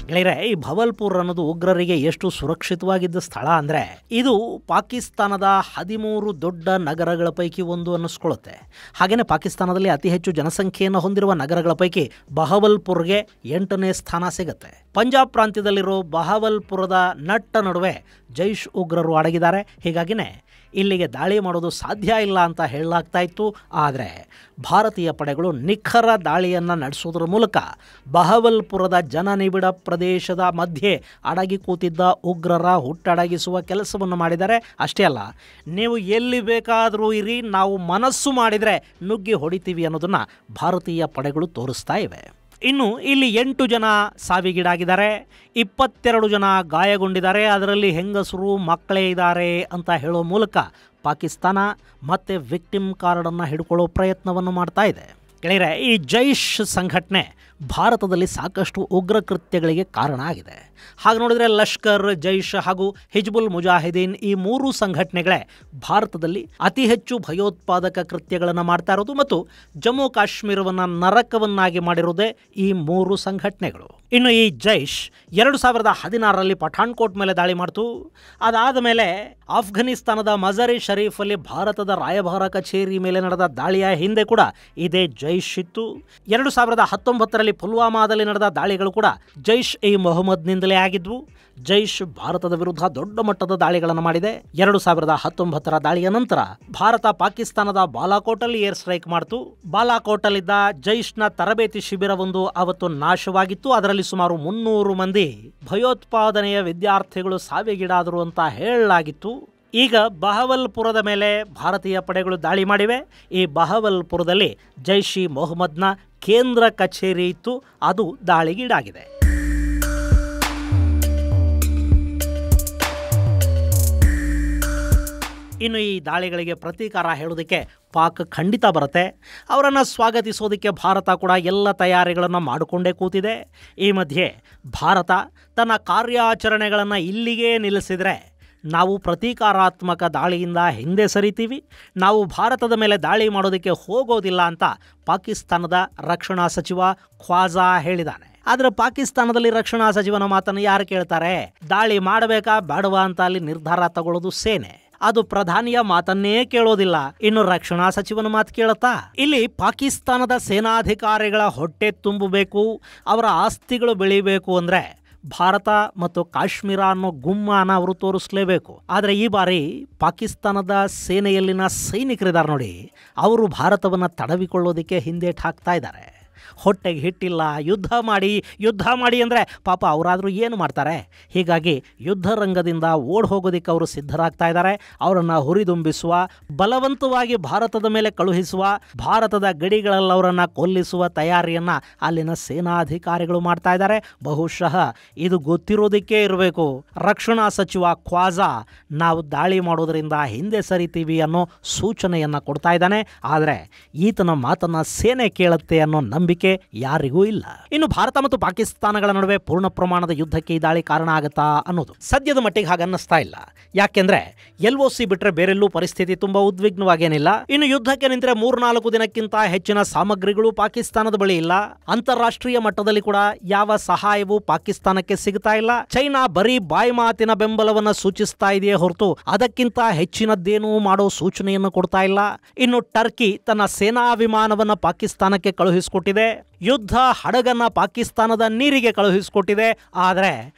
ಗೆಳೆಯರೆ, ಈ ಭವಲ್ಪುರ್ ಅನ್ನೋದು ಉಗ್ರರಿಗೆ ಎಷ್ಟು ಸುರಕ್ಷಿತವಾಗಿದ್ದ ಸ್ಥಳ ಅಂದರೆ, ಇದು ಪಾಕಿಸ್ತಾನದ 13 ದೊಡ್ಡ ನಗರಗಳ ಪೈಕಿ ಒಂದು ಅನ್ನಿಸ್ಕೊಳ್ಳುತ್ತೆ. ಹಾಗೆಯೇ ಪಾಕಿಸ್ತಾನದಲ್ಲಿ ಅತಿ ಹೆಚ್ಚು ಜನಸಂಖ್ಯೆಯನ್ನು ಹೊಂದಿರುವ ನಗರಗಳ ಪೈಕಿ ಬಹವಲ್ಪುರ್ಗೆ 8ನೇ ಸ್ಥಾನ ಸಿಗುತ್ತೆ. ಪಂಜಾಬ್ ಪ್ರಾಂತ್ಯದಲ್ಲಿರೋ ಬಹವಲ್ಪುರದ ನಟ್ಟ ನಡುವೆ ಜೈಷ್ ಉಗ್ರರು ಅಡಗಿದ್ದಾರೆ. ಹೀಗಾಗಿನೇ ಇಲ್ಲಿಗೆ ದಾಳಿ ಮಾಡೋದು ಸಾಧ್ಯ ಇಲ್ಲ ಅಂತ ಹೇಳಲಾಗ್ತಾ ಇತ್ತು. ಆದರೆ ಭಾರತೀಯ ಪಡೆಗಳು ನಿಖರ ದಾಳಿಯನ್ನು ನಡೆಸೋದ್ರ ಮೂಲಕ ಬಹವಲ್ಪುರದ ಜನನಿಬಿಡ ಪ್ರದೇಶದ ಮಧ್ಯೆ ಅಡಗಿ ಕೂತಿದ್ದ ಉಗ್ರರ ಹುಟ್ಟಡಗಿಸುವ ಕೆಲಸವನ್ನು ಮಾಡಿದ್ದಾರೆ. ಅಷ್ಟೇ ಅಲ್ಲ, ನೀವು ಎಲ್ಲಿ ಬೇಕಾದರೂ ಇರಿ, ನಾವು ಮನಸ್ಸು ಮಾಡಿದರೆ ನುಗ್ಗಿ ಹೊಡಿತೀವಿ ಅನ್ನೋದನ್ನು ಭಾರತೀಯ ಪಡೆಗಳು ತೋರಿಸ್ತಾ ಇವೆ. ಇನ್ನು ಇಲ್ಲಿ 8 ಜನ ಸಾವಿಗೀಡಾಗಿದ್ದಾರೆ, 22 ಜನ ಗಾಯಗೊಂಡಿದ್ದಾರೆ. ಅದರಲ್ಲಿ ಹೆಂಗಸರು, ಮಕ್ಕಳೇ ಇದ್ದಾರೆ ಅಂತ ಹೇಳೋ ಮೂಲಕ ಪಾಕಿಸ್ತಾನ ಮತ್ತೆ ವಿಕ್ಟಿಮ್ ಕಾರ್ಡನ್ನು ಹಿಡ್ಕೊಳ್ಳೋ ಪ್ರಯತ್ನವನ್ನು ಮಾಡ್ತಾ ಇದೆ. ಗೆಳೆಯರೆ, ಈ ಜೈಷ್ ಸಂಘಟನೆ ಭಾರತದಲ್ಲಿ ಸಾಕಷ್ಟು ಉಗ್ರ ಕೃತ್ಯಗಳಿಗೆ ಕಾರಣ ಆಗಿದೆ. ಹಾಗೆ ನೋಡಿದರೆ ಲಷ್ಕರ್, ಜೈಷ್ ಹಾಗೂ ಹಿಜ್ಬುಲ್ ಮುಜಾಹಿದೀನ್ ಈ 3 ಸಂಘಟನೆಗಳೇ ಭಾರತದಲ್ಲಿ ಅತಿ ಹೆಚ್ಚು ಭಯೋತ್ಪಾದಕ ಕೃತ್ಯಗಳನ್ನು ಮಾಡ್ತಾ ಇರೋದು. ಮತ್ತು ಜಮ್ಮು ಕಾಶ್ಮೀರವನ್ನು ನರಕವನ್ನಾಗಿ ಮಾಡಿರೋದೇ ಈ 3 ಸಂಘಟನೆಗಳು. ಇನ್ನು ಈ ಜೈಷ್ 2016ರಲ್ಲಿ ಪಠಾಣ್ಕೋಟ್ ಮೇಲೆ ದಾಳಿ ಮಾಡ್ತು. ಅದಾದ ಮೇಲೆ ಆಫ್ಘನಿಸ್ತಾನದ ಮಜಾರಿ ಶರೀಫಲ್ಲಿ ಭಾರತದ ರಾಯಭಾರ ಕಚೇರಿ ಮೇಲೆ ನಡೆದ ದಾಳಿಯ ಹಿಂದೆ ಕೂಡ ಇದೇ ಜೈಷ್ ಇತ್ತು. 2019ರಲ್ಲಿ ಪುಲ್ವಾಮಾದಲ್ಲಿ ನಡೆದ ದಾಳಿಗಳು ಕೂಡ ಜೈಷ್ ಇ ಮೊಹಮ್ಮದ್ನಿಂದಲೇ ಆಗಿದ್ವು. ಜೈಷ್ ಭಾರತದ ವಿರುದ್ಧ ದೊಡ್ಡ ಮಟ್ಟದ ದಾಳಿಗಳನ್ನು ಮಾಡಿದೆ. 2019ರ ದಾಳಿಯ ನಂತರ ಭಾರತ ಪಾಕಿಸ್ತಾನದ ಬಾಲಾಕೋಟಲ್ಲಿ ಏರ್ ಸ್ಟ್ರೈಕ್ ಮಾಡಿತು. ಬಾಲಾಕೋಟಲ್ಲಿದ್ದ ಜೈಷ್ನ ತರಬೇತಿ ಶಿಬಿರವೊಂದು ಅವತ್ತು ನಾಶವಾಗಿತ್ತು. ಅದರಲ್ಲಿ ಸುಮಾರು 300 ಮಂದಿ ಭಯೋತ್ಪಾದನೆಯ ವಿದ್ಯಾರ್ಥಿಗಳು ಸಾವಿಗೀಡಾದರು ಅಂತ ಹೇಳಲಾಗಿತ್ತು. ಈಗ ಬಹವಲ್ಪುರದ ಮೇಲೆ ಭಾರತೀಯ ಪಡೆಗಳು ದಾಳಿ ಮಾಡಿವೆ. ಈ ಬಹವಲ್ಪುರದಲ್ಲಿ ಜೈಷ್ ಇ ಮೊಹಮ್ಮದ್ನ ಕೇಂದ್ರ ಕಚೇರಿ ಇತ್ತು, ಅದು ದಾಳಿಗೀಡಾಗಿದೆ. ಇನ್ನು ಈ ದಾಳಿಗಳಿಗೆ ಪ್ರತೀಕಾರ ಹೇಳೋದಕ್ಕೆ ಪಾಕ್ ಖಂಡಿತ ಬರುತ್ತೆ. ಅವರನ್ನು ಸ್ವಾಗತಿಸೋದಕ್ಕೆ ಭಾರತ ಕೂಡ ಎಲ್ಲ ತಯಾರಿಗಳನ್ನು ಮಾಡಿಕೊಂಡೇ ಕೂತಿದೆ. ಈ ಮಧ್ಯೆ ಭಾರತ ತನ್ನ ಕಾರ್ಯಾಚರಣೆಗಳನ್ನು ಇಲ್ಲಿಗೇ ನಿಲ್ಲಿಸಿದರೆ ನಾವು ಪ್ರತೀಕಾರಾತ್ಮಕ ದಾಳಿಯಿಂದ ಹಿಂದೆ ಸರಿತೀವಿ, ನಾವು ಭಾರತದ ಮೇಲೆ ದಾಳಿ ಮಾಡೋದಕ್ಕೆ ಹೋಗೋದಿಲ್ಲ ಅಂತ ಪಾಕಿಸ್ತಾನದ ರಕ್ಷಣಾ ಸಚಿವ ಖ್ವಾಜಾ ಹೇಳಿದ್ದಾನೆ. ಆದರೆ ಪಾಕಿಸ್ತಾನದಲ್ಲಿ ರಕ್ಷಣಾ ಸಚಿವನ ಮಾತನ್ನು ಯಾರು ಕೇಳ್ತಾರೆ? ದಾಳಿ ಮಾಡಬೇಕಾ ಬೇಡವಾ ಅಂತ ಅಲ್ಲಿ ನಿರ್ಧಾರ ತಗೊಳ್ಳೋದು ಸೇನೆ. ಅದು ಪ್ರಧಾನಿಯ ಮಾತನ್ನೇ ಕೇಳೋದಿಲ್ಲ, ಇನ್ನು ರಕ್ಷಣಾ ಸಚಿವನ ಮಾತು ಕೇಳುತ್ತಾ? ಇಲ್ಲಿ ಪಾಕಿಸ್ತಾನದ ಸೇನಾಧಿಕಾರಿಗಳ ಹೊಟ್ಟೆ ತುಂಬಬೇಕು, ಅವರ ಆಸ್ತಿಗಳು ಬೆಳಿಬೇಕು ಅಂದರೆ ಭಾರತ ಮತ್ತು ಕಾಶ್ಮೀರ ಅನ್ನೋ ಗುಮ್ಮನ ಅವರು ತೋರಿಸಲೇಬೇಕು. ಆದರೆ ಈ ಬಾರಿ ಪಾಕಿಸ್ತಾನದ ಸೇನೆಯಲ್ಲಿನ ಸೈನಿಕರಿದ್ದಾರೆ ನೋಡಿ, ಅವರು ಭಾರತವನ್ನು ತಡವಿಕೊಳ್ಳೋದಕ್ಕೆ ಹಿಂದೇಟು ಹಾಕ್ತಾ ಇದ್ದಾರೆ. ಹೊಟ್ಟೆಗೆ ಹಿಟ್ಟಿಲ್ಲ, ಯುದ್ಧ ಮಾಡಿ ಅಂದರೆ ಪಾಪ ಅವರಾದರೂ ಏನು ಮಾಡ್ತಾರೆ? ಹೀಗಾಗಿ ಯುದ್ಧ ರಂಗದಿಂದ ಓಡ್ ಹೋಗೋದಕ್ಕೆ ಅವರು ಸಿದ್ಧರಾಗ್ತಾ ಇದ್ದಾರೆ. ಅವರನ್ನು ಹುರಿದುಂಬಿಸುವ, ಬಲವಂತವಾಗಿ ಭಾರತದ ಮೇಲೆ ಕಳುಹಿಸುವ, ಭಾರತದ ಗಡಿಗಳಲ್ಲಿ ಅವರನ್ನು ಕೊಲ್ಲಿಸುವ ತಯಾರಿಯನ್ನು ಅಲ್ಲಿನ ಸೇನಾಧಿಕಾರಿಗಳು ಮಾಡ್ತಾ ಇದ್ದಾರೆ. ಬಹುಶಃ ಇದು ಗೊತ್ತಿರೋದಕ್ಕೆ ಇರಬೇಕು. ರಕ್ಷಣಾ ಸಚಿವ ಖ್ವಾಜಾ ನಾವು ದಾಳಿ ಮಾಡೋದರಿಂದ ಹಿಂದೆ ಸರಿತೀವಿ ಅನ್ನೋ ಸೂಚನೆಯನ್ನು ಕೊಡ್ತಾ ಇದ್ದಾನೆ. ಆದರೆ ಈತನ ಮಾತನ್ನು ಸೇನೆ ಕೇಳುತ್ತೆ ಅನ್ನೋ ನಂಬಿಕೆ ಯಾರಿಗೂ ಇಲ್ಲ. ಇನ್ನು ಭಾರತ ಮತ್ತು ಪಾಕಿಸ್ತಾನಗಳ ನಡುವೆ ಪೂರ್ಣ ಪ್ರಮಾಣದ ಯುದ್ಧಕ್ಕೆ ಈ ದಾಳಿ ಕಾರಣ ಆಗುತ್ತಾ ಅನ್ನೋದು ಸದ್ಯದ ಮಟ್ಟಿಗೆ ಹಾಗನ್ನಿಸ್ತಾ ಇಲ್ಲ. ಯಾಕೆಂದ್ರೆ LOC ಬಿಟ್ರೆ ಬೇರೆಲ್ಲೂ ಪರಿಸ್ಥಿತಿ ತುಂಬಾ ಉದ್ವಿಗ್ನವಾಗೇನಿಲ್ಲ. ಇನ್ನು ಯುದ್ಧಕ್ಕೆ ನಿಂತರೆ 3-4 ದಿನಕ್ಕಿಂತ ಹೆಚ್ಚಿನ ಸಾಮಗ್ರಿಗಳು ಪಾಕಿಸ್ತಾನದ ಬಳಿ ಇಲ್ಲ. ಅಂತಾರಾಷ್ಟ್ರೀಯ ಮಟ್ಟದಲ್ಲಿ ಕೂಡ ಯಾವ ಸಹಾಯವೂ ಪಾಕಿಸ್ತಾನಕ್ಕೆ ಸಿಗ್ತಾ ಇಲ್ಲ. ಚೈನಾ ಬರೀ ಬಾಯಿ ಮಾತಿನ ಬೆಂಬಲವನ್ನು ಸೂಚಿಸ್ತಾ ಇದೆಯೇ ಹೊರತು ಅದಕ್ಕಿಂತ ಹೆಚ್ಚಿನದ್ದೇನೂ ಮಾಡೋ ಸೂಚನೆಯನ್ನು ಕೊಡ್ತಾ ಇಲ್ಲ. ಇನ್ನು ಟರ್ಕಿ ತನ್ನ ಸೇನಾ ವಿಮಾನವನ್ನು ಪಾಕಿಸ್ತಾನಕ್ಕೆ ಕಳುಹಿಸಿಕೊಟ್ಟಿದೆ. ಯುದ್ಧ ಹಡಗನ್ನ ಪಾಕಿಸ್ತಾನದ ನೀರಿಗೆ ಕಳುಹಿಸಿಕೊಟ್ಟಿದೆ. ಆದರೆ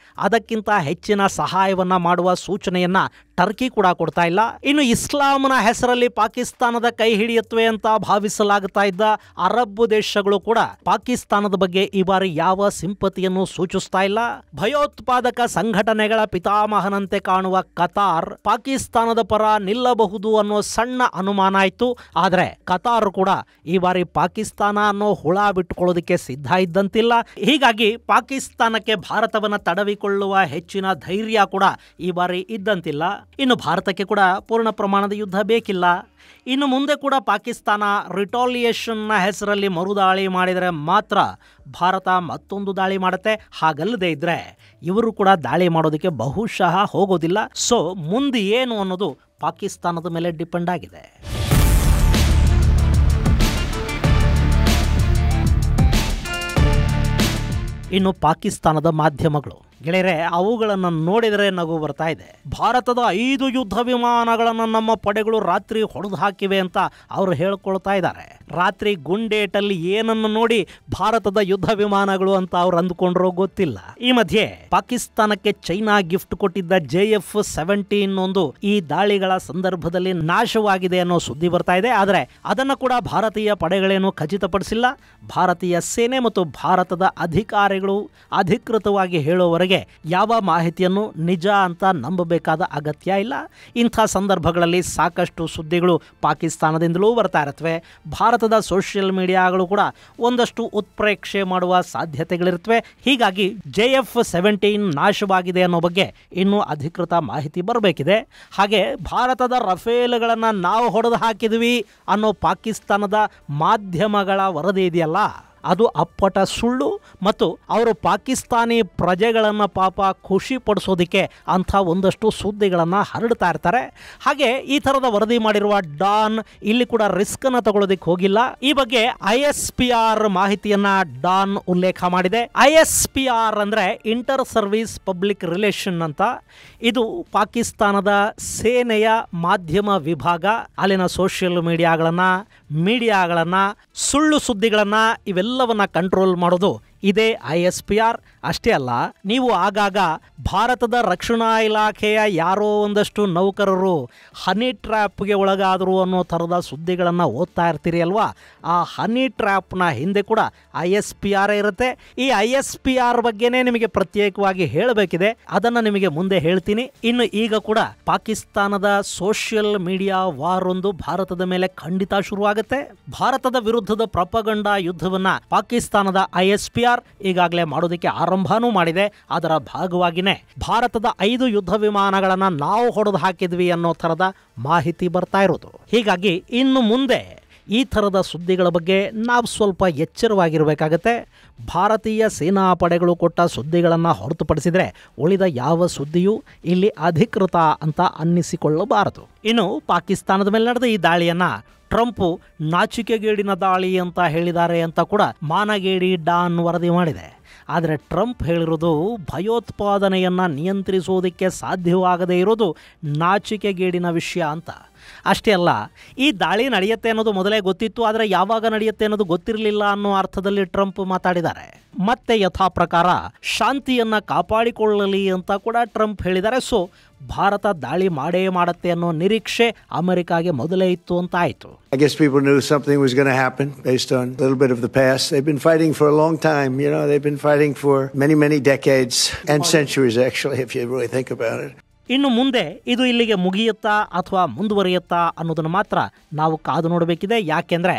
ಅದಕ್ಕಿಂತ ಹೆಚ್ಚಿನ ಸಹಾಯವನ್ನು ಮಾಡುವ ಸೂಚನೆಯನ್ನ ಟರ್ಕಿ ಕೂಡ ಕೊಡ್ತಾ ಇಲ್ಲ. ಇನ್ನು ಇಸ್ಲಾಂನ ಹೆಸರಲ್ಲಿ ಪಾಕಿಸ್ತಾನದ ಕೈ ಹಿಡಿಯುತ್ತವೆ ಅಂತ ಭಾವಿಸಲಾಗುತ್ತಾ ಇದ್ದ ಅರಬ್ ದೇಶಗಳು ಕೂಡ ಪಾಕಿಸ್ತಾನದ ಬಗ್ಗೆ ಈ ಬಾರಿ ಯಾವ ಸಿಂಪತಿಯನ್ನು ಸೂಚಿಸ್ತಾ ಇಲ್ಲ. ಭಯೋತ್ಪಾದಕ ಸಂಘಟನೆಗಳ ಪಿತಾಮಹನಂತೆ ಕಾಣುವ ಕತಾರ್ ಪಾಕಿಸ್ತಾನದ ಪರ ನಿಲ್ಲಬಹುದು ಅನ್ನೋ ಸಣ್ಣ ಅನುಮಾನ ಇತ್ತು. ಆದರೆ ಕತಾರ್ ಕೂಡ ಈ ಬಾರಿ ಪಾಕಿಸ್ತಾನ ಅನ್ನೋ ಹುಳ ಬಿಟ್ಟುಕೊಳ್ಳೋದಕ್ಕೆ ಸಿದ್ಧ ಇದ್ದಂತಿಲ್ಲ. ಹೀಗಾಗಿ ಪಾಕಿಸ್ತಾನಕ್ಕೆ ಭಾರತವನ್ನು ತಡವಿಕೊಳ್ಳುವ ಹೆಚ್ಚಿನ ಧೈರ್ಯ ಕೂಡ ಈ ಬಾರಿ ಇದ್ದಂತಿಲ್ಲ. ಇನ್ನು ಭಾರತಕ್ಕೆ ಕೂಡ ಪೂರ್ಣ ಪ್ರಮಾಣದ ಯುದ್ಧ ಬೇಕಿಲ್ಲ. ಇನ್ನು ಮುಂದೆ ಕೂಡ ಪಾಕಿಸ್ತಾನ ರಿಟಾಲಿಯೇಷನ್ನ ಹೆಸರಲ್ಲಿ ಮರುದಾಳಿ ಮಾಡಿದರೆ ಮಾತ್ರ ಭಾರತ ಮತ್ತೊಂದು ದಾಳಿ ಮಾಡುತ್ತೆ. ಹಾಗಲ್ಲದೆ ಇದ್ರೆ ಇವರು ಕೂಡ ದಾಳಿ ಮಾಡೋದಕ್ಕೆ ಬಹುಶಃ ಹೋಗೋದಿಲ್ಲ. ಸೊ ಮುಂದೆ ಏನು ಅನ್ನೋದು ಪಾಕಿಸ್ತಾನದ ಮೇಲೆ ಡಿಪೆಂಡ್ ಆಗಿದೆ. ಇನ್ನು ಪಾಕಿಸ್ತಾನದ ಮಾಧ್ಯಮಗಳು ಗೆಳೆಯರೆ, ಅವುಗಳನ್ನು ನೋಡಿದರೆ ನಗು ಬರ್ತಾ ಇದೆ. ಭಾರತದ 5 ಯುದ್ಧ ವಿಮಾನಗಳನ್ನು ನಮ್ಮ ಪಡೆಗಳು ರಾತ್ರಿ ಹೊಡೆದು ಹಾಕಿವೆ ಅಂತ ಅವರು ಹೇಳ್ಕೊಳ್ತಾ ಇದ್ದಾರೆ. ರಾತ್ರಿ ಗುಂಡೇಟಲ್ಲಿ ಏನನ್ನು ನೋಡಿ ಭಾರತದ ಯುದ್ಧ ವಿಮಾನಗಳು ಅಂತ ಅವ್ರು ಅಂದ್ಕೊಂಡ್ರೋ ಗೊತ್ತಿಲ್ಲ. ಈ ಮಧ್ಯೆ ಪಾಕಿಸ್ತಾನಕ್ಕೆ ಚೈನಾ ಗಿಫ್ಟ್ ಕೊಟ್ಟಿದ್ದ JF-17 ಒಂದು ಈ ದಾಳಿಗಳ ಸಂದರ್ಭದಲ್ಲಿ ನಾಶವಾಗಿದೆ ಅನ್ನೋ ಸುದ್ದಿ ಬರ್ತಾ ಇದೆ. ಆದರೆ ಅದನ್ನು ಕೂಡ ಭಾರತೀಯ ಪಡೆಗಳೇನು ಖಚಿತಪಡಿಸಿಲ್ಲ. ಭಾರತೀಯ ಸೇನೆ ಮತ್ತು ಭಾರತದ ಅಧಿಕಾರಿಗಳು ಅಧಿಕೃತವಾಗಿ ಹೇಳುವವರೆಗೆ ಯಾವ ಮಾಹಿತಿಯನ್ನು ನಿಜ ಅಂತ ನಂಬಬೇಕಾದ ಅಗತ್ಯ ಇಲ್ಲ. ಇಂಥ ಸಂದರ್ಭಗಳಲ್ಲಿ ಸಾಕಷ್ಟು ಸುದ್ದಿಗಳು ಪಾಕಿಸ್ತಾನದಿಂದಲೂ ಬರ್ತಾ ಇರುತ್ತವೆ. ಭಾರತದ ಸೋಷಿಯಲ್ ಮೀಡಿಯಾಗಳು ಕೂಡ ಒಂದಷ್ಟು ಉತ್ಪ್ರೇಕ್ಷೆ ಮಾಡುವ ಸಾಧ್ಯತೆಗಳಿರುತ್ತವೆ. ಹೀಗಾಗಿ JF-17 ನಾಶವಾಗಿದೆ ಅನ್ನೋ ಬಗ್ಗೆ ಇನ್ನೂ ಅಧಿಕೃತ ಮಾಹಿತಿ ಬರಬೇಕಿದೆ. ಹಾಗೆ ಭಾರತದ ರಫೇಲ್ಗಳನ್ನು ನಾವು ಹೊಡೆದು ಹಾಕಿದ್ವಿ ಅನ್ನೋ ಪಾಕಿಸ್ತಾನದ ಮಾಧ್ಯಮಗಳ ವರದಿ ಇದೆಯಲ್ಲ, ಅದು ಅಪ್ಪಟ ಸುಳ್ಳು. ಮತ್ತು ಅವರು ಪಾಕಿಸ್ತಾನಿ ಪ್ರಜೆಗಳನ್ನು ಪಾಪ ಖುಷಿ ಪಡಿಸೋದಕ್ಕೆ ಅಂಥ ಒಂದಷ್ಟು ಸುದ್ದಿಗಳನ್ನು ಹರಡ್ತಾ ಇರ್ತಾರೆ. ಹಾಗೆ ಈ ಥರದ ವರದಿ ಮಾಡಿರುವ ಡಾನ್ ಇಲ್ಲಿ ಕೂಡ ರಿಸ್ಕನ್ನು ತಗೊಳ್ಳೋದಕ್ಕೆ ಹೋಗಿಲ್ಲ. ಈ ಬಗ್ಗೆ ISPR ಮಾಹಿತಿಯನ್ನು ಡಾನ್ ಉಲ್ಲೇಖ ಮಾಡಿದೆ. ISPR ಅಂದರೆ ಇಂಟರ್ ಸರ್ವಿಸ್ ಪಬ್ಲಿಕ್ ರಿಲೇಷನ್ ಅಂತ. ಇದು ಪಾಕಿಸ್ತಾನದ ಸೇನೆಯ ಮಾಧ್ಯಮ ವಿಭಾಗ. ಅಲ್ಲಿನ ಸೋಷಿಯಲ್ ಮೀಡಿಯಾಗಳನ್ನು ಸುಳ್ಳು ಸುದ್ದಿಗಳನ್ನು ಇವೆಲ್ಲವನ್ನ ಕಂಟ್ರೋಲ್ ಮಾಡೋದು ಇದೇ ISPR. ಅಷ್ಟೇ ಅಲ್ಲ, ನೀವು ಆಗಾಗ ಭಾರತದ ರಕ್ಷಣಾ ಇಲಾಖೆಯ ಯಾರೋ ಒಂದಷ್ಟು ನೌಕರರು ಹನಿ ಟ್ರ್ಯಾಪ್ಗೆ ಒಳಗಾದರು ಅನ್ನೋ ಥರದ ಸುದ್ದಿಗಳನ್ನು ಓದ್ತಾ ಇರ್ತೀರಿ ಅಲ್ವಾ? ಆ ಹನಿ ಟ್ರ್ಯಾಪ್ನ ಹಿಂದೆ ಕೂಡ ISPR ಇರುತ್ತೆ. ಈ ISPR ಬಗ್ಗೆನೇ ನಿಮಗೆ ಪ್ರತ್ಯೇಕವಾಗಿ ಹೇಳಬೇಕಿದೆ. ಅದನ್ನು ನಿಮಗೆ ಮುಂದೆ ಹೇಳ್ತೀನಿ. ಇನ್ನು ಈಗ ಕೂಡ ಪಾಕಿಸ್ತಾನದ ಸೋಷಿಯಲ್ ಮೀಡಿಯಾ ವಾರ್ ಒಂದು ಭಾರತದ ಮೇಲೆ ಖಂಡಿತ ಶುರುವಾಗುತ್ತೆ. ಭಾರತದ ವಿರುದ್ಧದ ಪ್ರಪಗಂಡ ಯುದ್ಧವನ್ನ ಪಾಕಿಸ್ತಾನದ ISPR ತಯಾರ್ ಈಗಾಗಲೇ ಮಾಡೋದಕ್ಕೆ ಆರಂಭನೂ ಮಾಡಿದೆ. ಅದರ ಭಾಗವಾಗಿಯೇ ಭಾರತದ 5 ಯುದ್ಧ ವಿಮಾನಗಳನ್ನು ನಾವು ಹೊಡೆದು ಹಾಕಿದ್ವಿ ಅನ್ನೋ ಥರದ ಮಾಹಿತಿ ಬರ್ತಾ ಇರೋದು. ಹೀಗಾಗಿ ಇನ್ನು ಮುಂದೆ ಈ ಥರದ ಸುದ್ದಿಗಳ ಬಗ್ಗೆ ನಾವು ಸ್ವಲ್ಪ ಎಚ್ಚರವಾಗಿರಬೇಕಾಗತ್ತೆ. ಭಾರತೀಯ ಸೇನಾ ಪಡೆಗಳು ಕೊಟ್ಟ ಸುದ್ದಿಗಳನ್ನು ಹೊರತುಪಡಿಸಿದರೆ ಉಳಿದ ಯಾವ ಸುದ್ದಿಯೂ ಇಲ್ಲಿ ಅಧಿಕೃತ ಅಂತ ಅನ್ನಿಸಿಕೊಳ್ಳಬಾರದು. ಇನ್ನು ಪಾಕಿಸ್ತಾನದ ಮೇಲೆ ನಡೆದ ಈ ದಾಳಿಯನ್ನು ಟ್ರಂಪ್ ನಾಚಿಕೆಗೇಡಿನ ದಾಳಿ ಅಂತ ಹೇಳಿದ್ದಾರೆ ಅಂತ ಕೂಡ ಮಾನಗೇಡಿ ಡಾನ್ ವರದಿ ಮಾಡಿದೆ. ಆದರೆ ಟ್ರಂಪ್ ಹೇಳಿರೋದು ಭಯೋತ್ಪಾದನೆಯನ್ನು ನಿಯಂತ್ರಿಸುವುದಕ್ಕೆ ಸಾಧ್ಯವಾಗದೇ ಇರೋದು ನಾಚಿಕೆಗೇಡಿನ ವಿಷಯ ಅಂತ. ಅಷ್ಟೇ ಅಲ್ಲ, ಈ ದಾಳಿ ನಡೆಯುತ್ತೆ ಅನ್ನೋದು ಮೊದಲೇ ಗೊತ್ತಿತ್ತು, ಆದರೆ ಯಾವಾಗ ನಡೆಯುತ್ತೆ ಅನ್ನೋದು ಗೊತ್ತಿರಲಿಲ್ಲ ಅನ್ನೋ ಅರ್ಥದಲ್ಲಿ ಟ್ರಂಪ್ ಮಾತಾಡಿದ್ದಾರೆ. ಮತ್ತೆ ಯಥಾ ಪ್ರಕಾರ ಶಾಂತಿಯನ್ನು ಕಾಪಾಡಿಕೊಳ್ಳಲಿ ಅಂತ ಕೂಡ ಟ್ರಂಪ್ ಹೇಳಿದ್ದಾರೆ. ಸೊ ಭಾರತ ದಾಳಿ ಮಾಡೇ ಮಾಡುತ್ತೆ ಅನ್ನೋ ನಿರೀಕ್ಷೆ ಅಮೆರಿಕಾಗೆ ಮೊದಲೇ ಇತ್ತು ಅಂತ ಆಯಿತು. I guess people knew something was going to happen based on a little bit of the past. They've been fighting for a long time. You know, they've been fighting for many, many decades and centuries, actually, if you really think about it. ಇನ್ನು ಮುಂದೆ ಇದು ಇಲ್ಲಿಗೆ ಮುಗಿಯುತ್ತಾ ಅಥವಾ ಮುಂದುವರಿಯುತ್ತಾ ಅನ್ನೋದನ್ನು ಮಾತ್ರ ನಾವು ಕಾದು ನೋಡಬೇಕಿದೆ. ಯಾಕೆಂದರೆ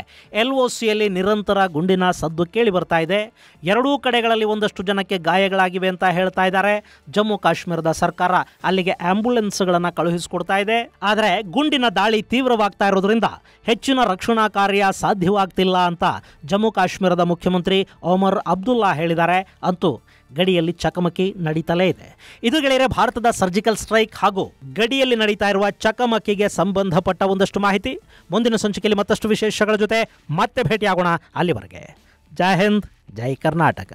LOCಯಲ್ಲಿ ನಿರಂತರ ಗುಂಡಿನ ಸದ್ದು ಕೇಳಿ ಬರ್ತಾ ಇದೆ. ಎರಡೂ ಕಡೆಗಳಲ್ಲಿ ಒಂದಷ್ಟು ಜನಕ್ಕೆ ಗಾಯಗಳಾಗಿವೆ ಅಂತ ಹೇಳ್ತಾ ಇದ್ದಾರೆ. ಜಮ್ಮು ಕಾಶ್ಮೀರದ ಸರ್ಕಾರ ಅಲ್ಲಿಗೆ ಆಂಬ್ಯುಲೆನ್ಸ್ಗಳನ್ನು ಕಳುಹಿಸಿಕೊಡ್ತಾ ಇದೆ. ಆದರೆ ಗುಂಡಿನ ದಾಳಿ ತೀವ್ರವಾಗ್ತಾ ಇರೋದ್ರಿಂದ ಹೆಚ್ಚಿನ ರಕ್ಷಣಾ ಕಾರ್ಯ ಸಾಧ್ಯವಾಗ್ತಿಲ್ಲ ಅಂತ ಜಮ್ಮು ಕಾಶ್ಮೀರದ ಮುಖ್ಯಮಂತ್ರಿ ಒಮರ್ ಅಬ್ದುಲ್ಲಾ ಹೇಳಿದ್ದಾರೆ. ಅಂತೂ ಗಡಿಯಲ್ಲಿ ಚಕಮಕಿ ನಡೀತಲೇ ಇದೆ. ಇದು ಗೆಳೆಯರೆ ಭಾರತದ ಸರ್ಜಿಕಲ್ ಸ್ಟ್ರೈಕ್ ಹಾಗೂ ಗಡಿಯಲ್ಲಿ ನಡೀತಾ ಇರುವ ಚಕಮಕಿಗೆ ಸಂಬಂಧಪಟ್ಟ ಒಂದಷ್ಟು ಮಾಹಿತಿ. ಮುಂದಿನ ಸಂಚಿಕೆಯಲ್ಲಿ ಮತ್ತಷ್ಟು ವಿಶೇಷಗಳ ಜೊತೆ ಮತ್ತೆ ಭೇಟಿಯಾಗೋಣ. ಅಲ್ಲಿವರೆಗೆ ಜೈ ಹಿಂದ್, ಜೈ ಕರ್ನಾಟಕ.